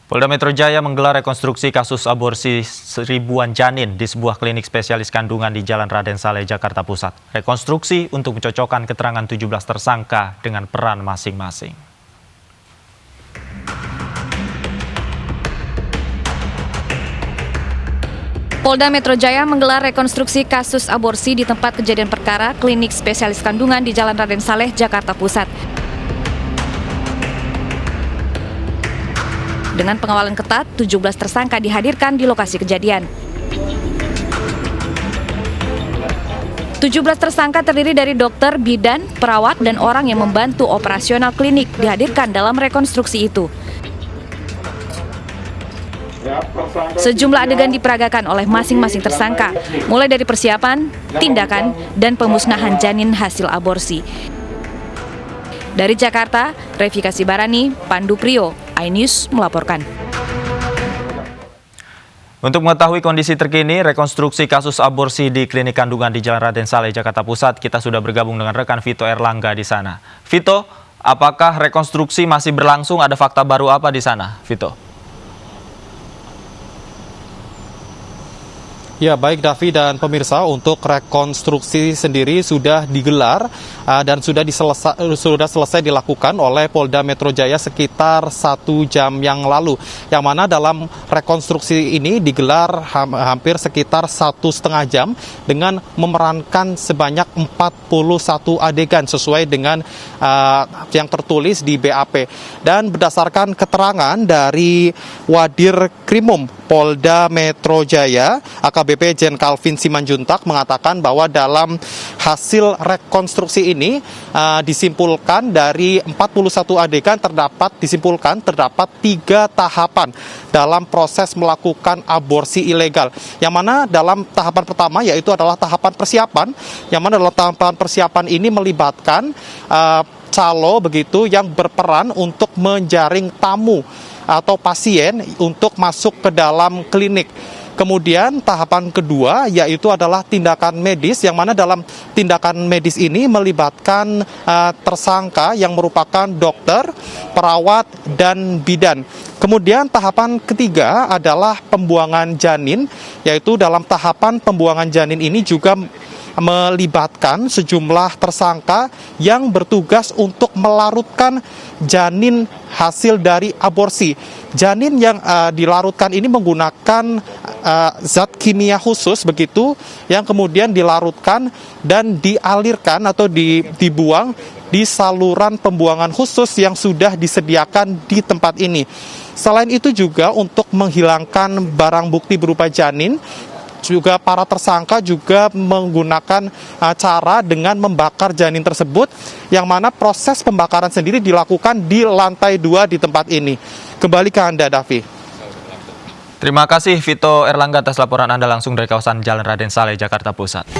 Polda Metro Jaya menggelar rekonstruksi kasus aborsi ribuan janin di sebuah klinik spesialis kandungan di Jalan Raden Saleh, Jakarta Pusat. Rekonstruksi untuk mencocokkan keterangan 17 tersangka dengan peran masing-masing. Polda Metro Jaya menggelar rekonstruksi kasus aborsi di tempat kejadian perkara klinik spesialis kandungan di Jalan Raden Saleh, Jakarta Pusat. Dengan pengawalan ketat, 17 tersangka dihadirkan di lokasi kejadian. 17 tersangka terdiri dari dokter, bidan, perawat, dan orang yang membantu operasional klinik dihadirkan dalam rekonstruksi itu. Sejumlah adegan diperagakan oleh masing-masing tersangka, mulai dari persiapan, tindakan, dan pemusnahan janin hasil aborsi. Dari Jakarta, Revika Sibarani, Pandu Priyo, iNews melaporkan. Untuk mengetahui kondisi terkini rekonstruksi kasus aborsi di klinik kandungan di Jalan Raden Saleh, Jakarta Pusat, kita sudah bergabung dengan rekan Vito Erlangga di sana. Vito, apakah rekonstruksi masih berlangsung? Ada fakta baru apa di sana, Vito? Ya, baik Davi dan pemirsa, untuk rekonstruksi sendiri sudah digelar dan sudah selesai dilakukan oleh Polda Metro Jaya sekitar 1 jam yang lalu. Yang mana dalam rekonstruksi ini digelar hampir sekitar 1,5 jam dengan memerankan sebanyak 41 adegan sesuai dengan yang tertulis di BAP. Dan berdasarkan keterangan dari Wadir Krimum Polda Metro Jaya, AKBP Jen Calvin Simanjuntak mengatakan bahwa dalam hasil rekonstruksi ini disimpulkan dari 41 adegan terdapat 3 tahapan dalam proses melakukan aborsi ilegal. Yang mana dalam tahapan pertama yaitu adalah tahapan persiapan, yang mana dalam tahapan persiapan ini melibatkan calo begitu yang berperan untuk menjaring tamu atau pasien untuk masuk ke dalam klinik. Kemudian tahapan kedua yaitu adalah tindakan medis, yang mana dalam tindakan medis ini melibatkan tersangka yang merupakan dokter, perawat, dan bidan. Kemudian tahapan ketiga adalah pembuangan janin, yaitu dalam tahapan pembuangan janin ini juga melibatkan sejumlah tersangka yang bertugas untuk melarutkan janin hasil dari aborsi. Janin yang dilarutkan ini menggunakan zat kimia khusus begitu, yang kemudian dilarutkan dan dialirkan atau dibuang di saluran pembuangan khusus yang sudah disediakan di tempat ini. Selain itu juga untuk menghilangkan barang bukti berupa janin, juga para tersangka juga menggunakan cara dengan membakar janin tersebut, yang mana proses pembakaran sendiri dilakukan di lantai 2 di tempat ini. Kembali ke Anda, Davi. Terima kasih Vito Erlangga atas laporan Anda langsung dari kawasan Jalan Raden Saleh, Jakarta Pusat.